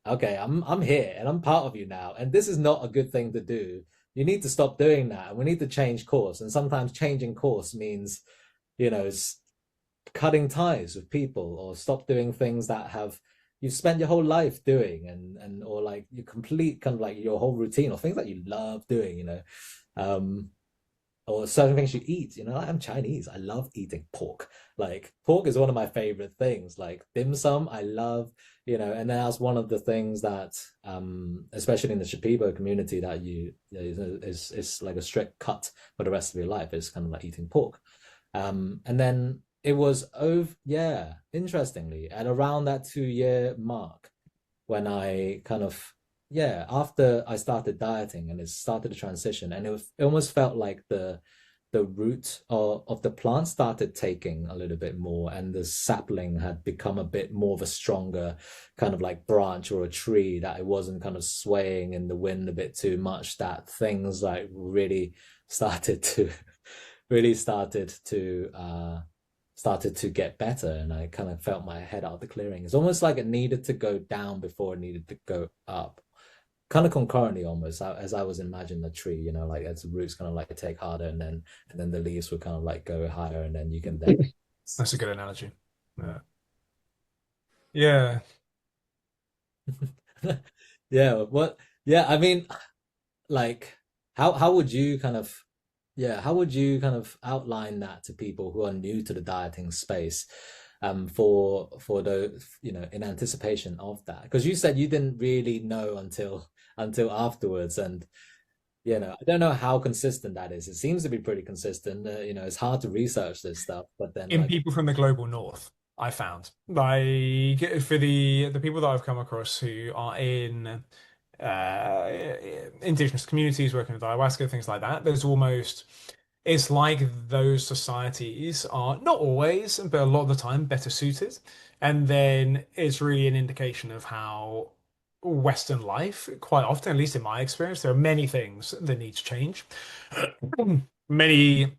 okay, I'm here and I'm part of you now, and this is not a good thing to do. You need to stop doing that, and we need to change course. And sometimes changing course means, you know, cutting ties with people or stop doing things that have you've spent your whole life doing and or like you complete kind of like your whole routine or things that you love doing, um or certain things you eat. I'm Chinese. I love eating pork. Like pork is one of my favorite things. Like dim sum, I love, and that's one of the things that, especially in the Shipibo community, that is like a strict cut for the rest of your life. Is kind of like eating pork. And then it was over, yeah, interestingly, at around that 2 year mark when I kind of, yeah, after I started dieting and it started to transition, and it almost felt like the root of the plant started taking a little bit more, and the sapling had become a bit more of a stronger kind of like branch or a tree, that it wasn't kind of swaying in the wind a bit too much, that things like started to really started to get better, and I kind of felt my head out of the clearing. It's almost like it needed to go down before it needed to go up, kind of concurrently almost, as I was imagining the tree, like as the roots kind of like take harder, and then the leaves would kind of like go higher, and then you can then That's a good analogy. Yeah. Yeah. yeah, what yeah, I mean, like how would you kind of yeah, how would you kind of outline that to people who are new to the dieting space, for the, in anticipation of that? Because you said you didn't really know until afterwards, and I don't know how consistent that is. It seems to be pretty consistent. It's hard to research this stuff, but then In like, people from the global north, I found like for the people that I've come across who are in indigenous communities working with ayahuasca, things like that, there's almost it's like those societies are not always, but a lot of the time better suited. And then it's really an indication of how Western life, quite often, at least in my experience, there are many things that need to change. Many,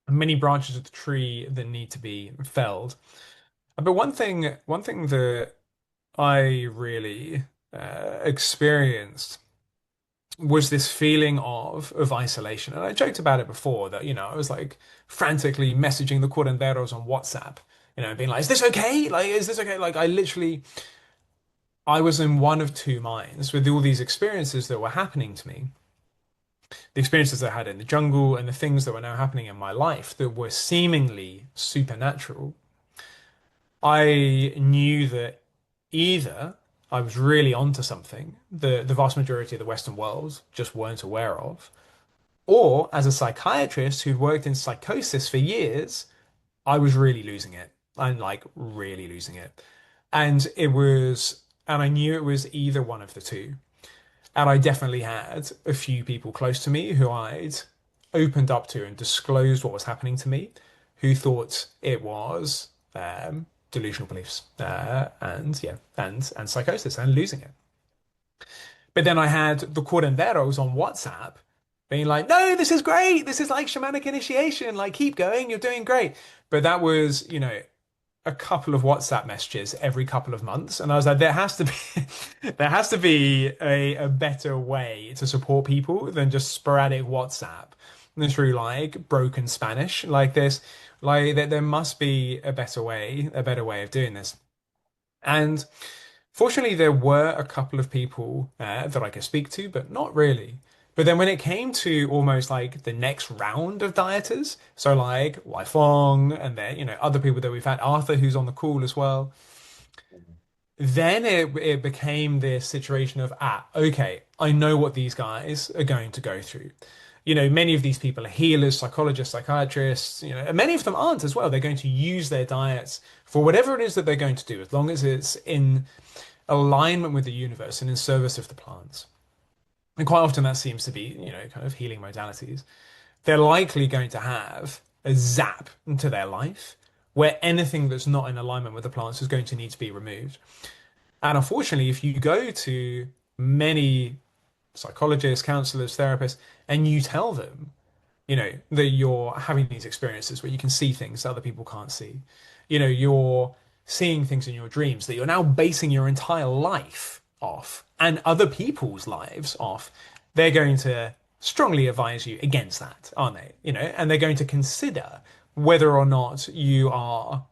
many branches of the tree that need to be felled. But one thing that I really experienced was this feeling of isolation. And I joked about it before that, I was like frantically messaging the curanderos on WhatsApp, being like, is this okay? Like, is this okay? Like, I was in one of two minds with all these experiences that were happening to me, the experiences I had in the jungle and the things that were now happening in my life that were seemingly supernatural. I knew that either I was really onto something the vast majority of the Western world just weren't aware of, or as a psychiatrist who'd worked in psychosis for years, I was really losing it. I'm like really losing it. And I knew it was either one of the two. And I definitely had a few people close to me who I'd opened up to and disclosed what was happening to me, who thought it was delusional beliefs, and yeah, and psychosis and losing it. But then I had the curanderos on WhatsApp being like, no, this is great. This is like shamanic initiation. Like, keep going. You're doing great. But that was, a couple of WhatsApp messages every couple of months. And I was like, there has to be, there has to be a better way to support people than just sporadic WhatsApp through like broken Spanish like this. Like, there must be a better way of doing this. And fortunately, there were a couple of people that I could speak to, but not really. But then when it came to almost like the next round of dieters, so like Wai Fong and then, other people that we've had, Arthur, who's on the call as well, then it became this situation of, okay, I know what these guys are going to go through. Many of these people are healers, psychologists, psychiatrists, and many of them aren't as well. They're going to use their diets for whatever it is that they're going to do, as long as it's in alignment with the universe and in service of the plants. And quite often that seems to be, kind of healing modalities. They're likely going to have a zap into their life where anything that's not in alignment with the plants is going to need to be removed. And unfortunately, if you go to many psychologists, counselors, therapists, and you tell them, that you're having these experiences where you can see things that other people can't see, you're seeing things in your dreams, that you're now basing your entire life off and other people's lives off, they're going to strongly advise you against that, aren't they? And they're going to consider whether or not you are,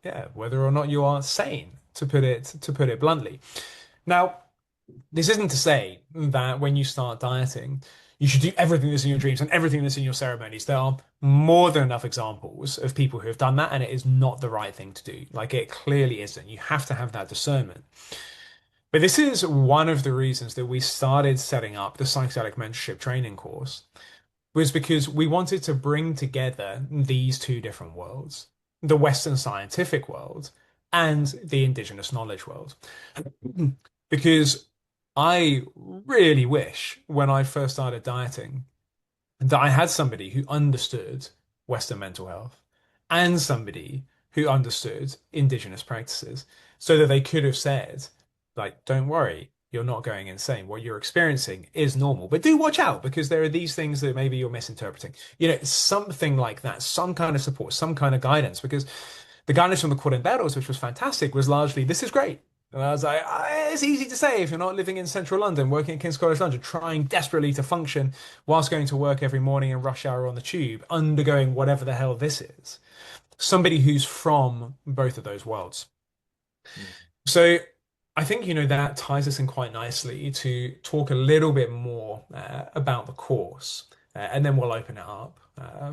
yeah, whether or not you are sane, to put it bluntly. Now, this isn't to say that when you start dieting, you should do everything that's in your dreams and everything that's in your ceremonies. There are more than enough examples of people who have done that, and it is not the right thing to do. Like, it clearly isn't. You have to have that discernment. But this is one of the reasons that we started setting up the psychedelic mentorship training course, was because we wanted to bring together these two different worlds, the Western scientific world and the indigenous knowledge world. Because I really wish when I first started dieting that I had somebody who understood Western mental health and somebody who understood indigenous practices so that they could have said, like, don't worry, you're not going insane. What you're experiencing is normal, but do watch out because there are these things that maybe you're misinterpreting. Something like that, some kind of support, some kind of guidance, because the guidance from the curanderos, which was fantastic, was largely, this is great. And I was like, it's easy to say if you're not living in central London, working at King's College London, trying desperately to function whilst going to work every morning in rush hour on the tube, undergoing whatever the hell this is. Somebody who's from both of those worlds. Mm. So I think, that ties us in quite nicely to talk a little bit more about the course, and then we'll open it up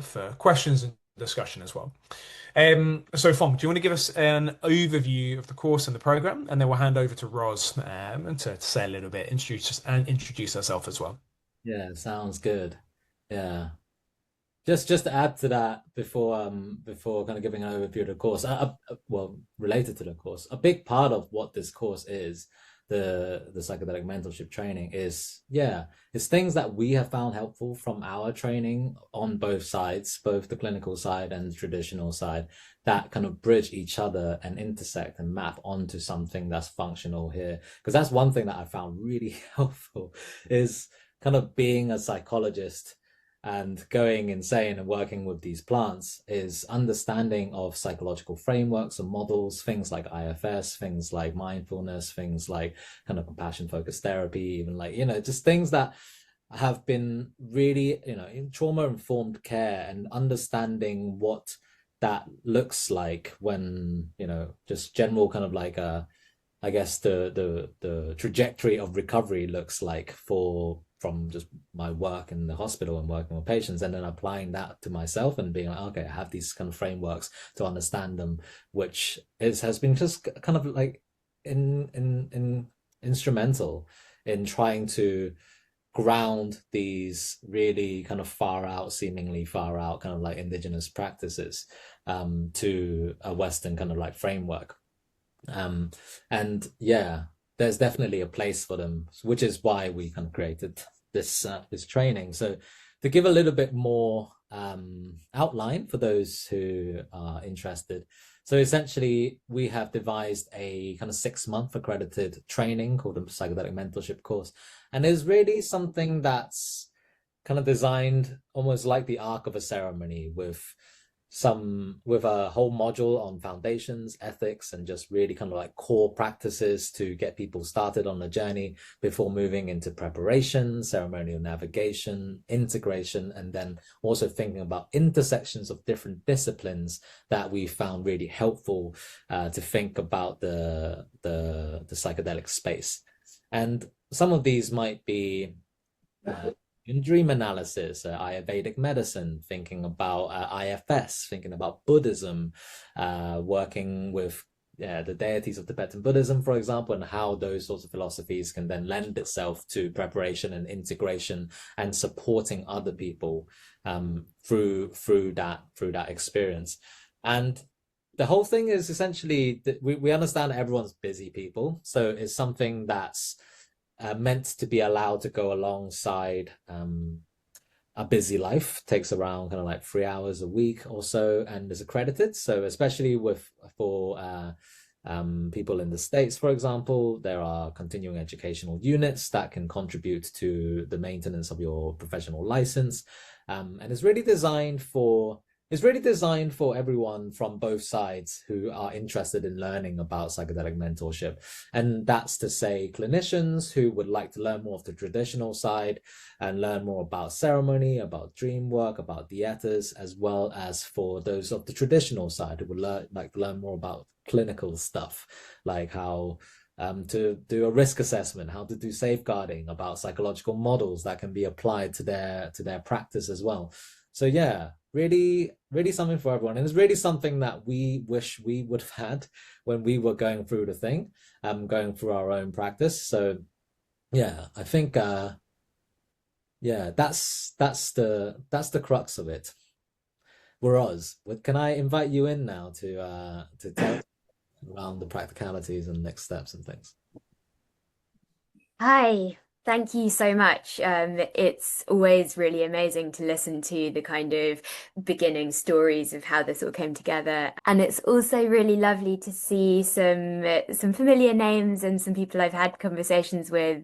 for questions and discussion as well. So, Fong, do you want to give us an overview of the course and the program, and then we'll hand over to Roz to say a little bit, introduce herself as well. Yeah, sounds good. Yeah. Just to add to that before kind of giving an overview of the course, well, related to the course, a big part of what this course is, the psychedelic mentorship training is, yeah, it's things that we have found helpful from our training on both sides, both the clinical side and the traditional side, that kind of bridge each other and intersect and map onto something that's functional here. Because that's one thing that I found really helpful is kind of being a psychologist and going insane and working with these plants is understanding of psychological frameworks and models, things like IFS, things like mindfulness, things like kind of compassion focused therapy, even like, just things that have been really, in trauma informed care and understanding what that looks like when, just general kind of like I guess the trajectory of recovery looks like from just my work in the hospital and working with patients, and then applying that to myself and being like, okay, I have these kind of frameworks to understand them, which has been just kind of like in instrumental in trying to ground these really kind of seemingly far out kind of like indigenous practices to a Western kind of like framework. Um, and yeah, there's definitely a place for them, which is why we kind of created this training. So to give a little bit more outline for those who are interested. So essentially, we have devised a kind of 6-month accredited training called a psychedelic mentorship course, and it's really something that's kind of designed almost like the arc of a ceremony with a whole module on foundations, ethics, and just really kind of like core practices to get people started on the journey before moving into preparation, ceremonial navigation, integration, and then also thinking about intersections of different disciplines that we found really helpful to think about the psychedelic space. And some of these might be in dream analysis, Ayurvedic medicine, thinking about IFS, thinking about Buddhism, working with the deities of Tibetan Buddhism, for example, and how those sorts of philosophies can then lend itself to preparation and integration and supporting other people through that experience. And the whole thing is essentially that we understand everyone's busy people, so it's something that's meant to be allowed to go alongside a busy life. Takes around kind of like 3 hours a week or so, and is accredited. So especially for people in the States, for example, there are continuing educational units that can contribute to the maintenance of your professional license, and it's really designed for it's really designed for everyone from both sides who are interested in learning about psychedelic mentorship. And that's to say, clinicians who would like to learn more of the traditional side and learn more about ceremony, about dream work, about dietas, as well as for those of the traditional side who would like to learn more about clinical stuff, like how to do a risk assessment, how to do safeguarding, about psychological models that can be applied to their practice as well. So yeah, really, really something for everyone. And it's really something that we wish we would have had when we were going through the thing, going through our own practice. So yeah, I think yeah, that's the crux of it. We're us. Can I invite you in now to tell around the practicalities and next steps and things? Hi, thank you so much. It's always really amazing to listen to the kind of beginning stories of how this all came together, and it's also really lovely to see some familiar names and some people I've had conversations with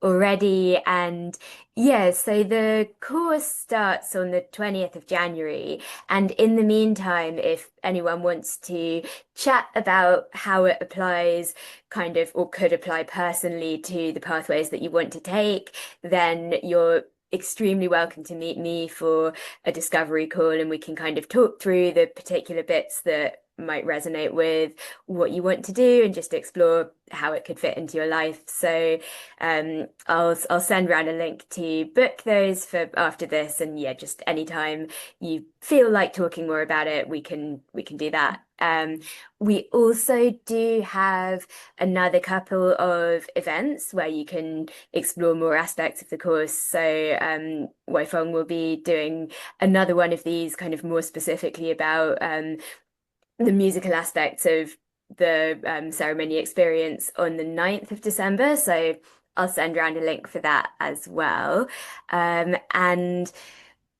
already. And yeah, so the course starts on the 20th of January, and in the meantime, if anyone wants to chat about how it applies kind of or could apply personally to the pathways that you want to take, then you're extremely welcome to meet me for a discovery call and we can kind of talk through the particular bits that might resonate with what you want to do and just explore how it could fit into your life. So I'll send around a link to book those for after this, and yeah, just anytime you feel like talking more about it, we can do that. We also do have another couple of events where you can explore more aspects of the course. So Wai Feng will be doing another one of these kind of more specifically about the musical aspects of the ceremony experience on the 9th of December. So I'll send around a link for that as well. And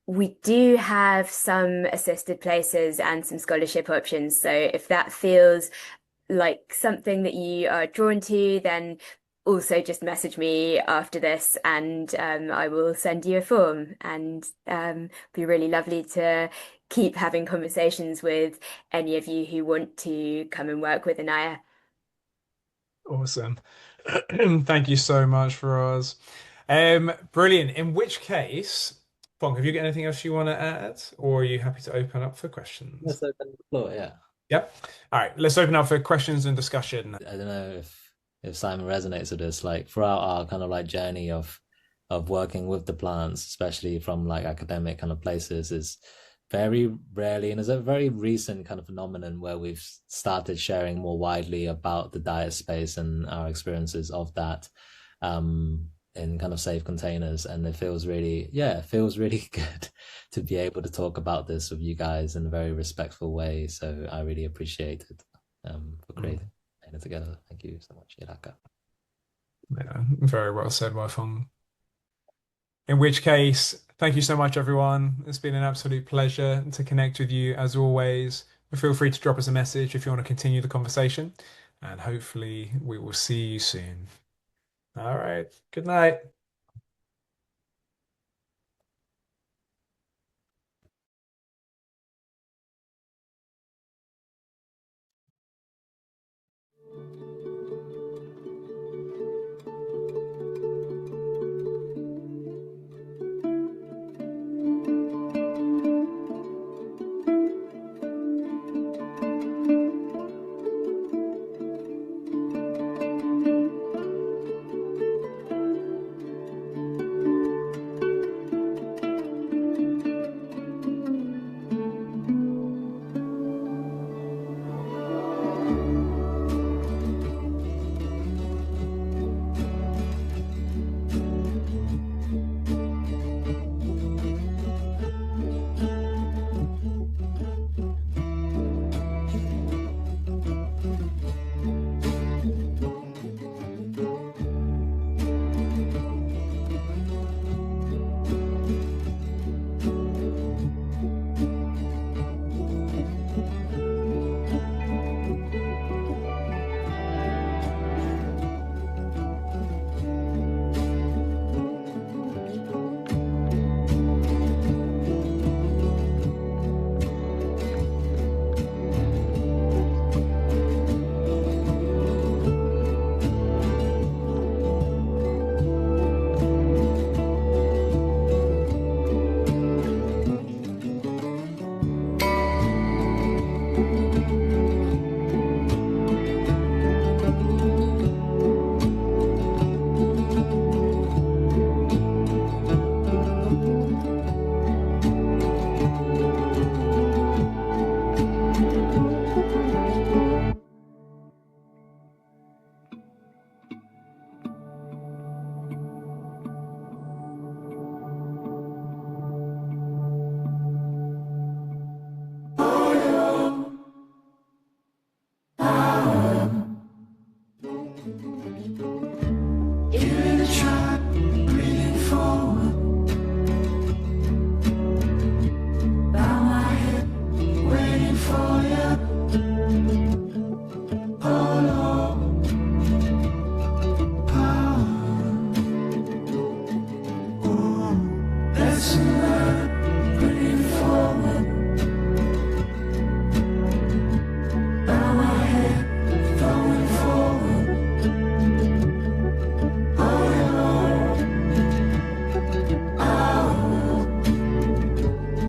we do have some assisted places and some scholarship options. So if that feels like something that you are drawn to, then also just message me after this and I will send you a form, and be really lovely to keep having conversations with any of you who want to come and work with Anaya. Awesome. Thank you so much for us. Brilliant. In which case, Bonk, have you got anything else you want to add, or are you happy to open up for questions? Let's open the floor, yeah. Yep. All right, let's open up for questions and discussion. I don't know if Simon resonates with this. Like throughout our kind of like journey of working with the plants, especially from like academic kind of places, is very rarely and is a very recent kind of phenomenon where we've started sharing more widely about the diet space and our experiences of that in kind of safe containers. And it feels really, yeah, it feels really good to be able to talk about this with you guys in a very respectful way. So I really appreciate it for Mm, creating it together. Thank you so much, Iraka. yeah, very well said, Wifong. In which case, thank you so much, everyone. It's been an absolute pleasure to connect with you as always. Feel free to drop us a message if you want to continue the conversation, and hopefully we will see you soon. All right. Good night.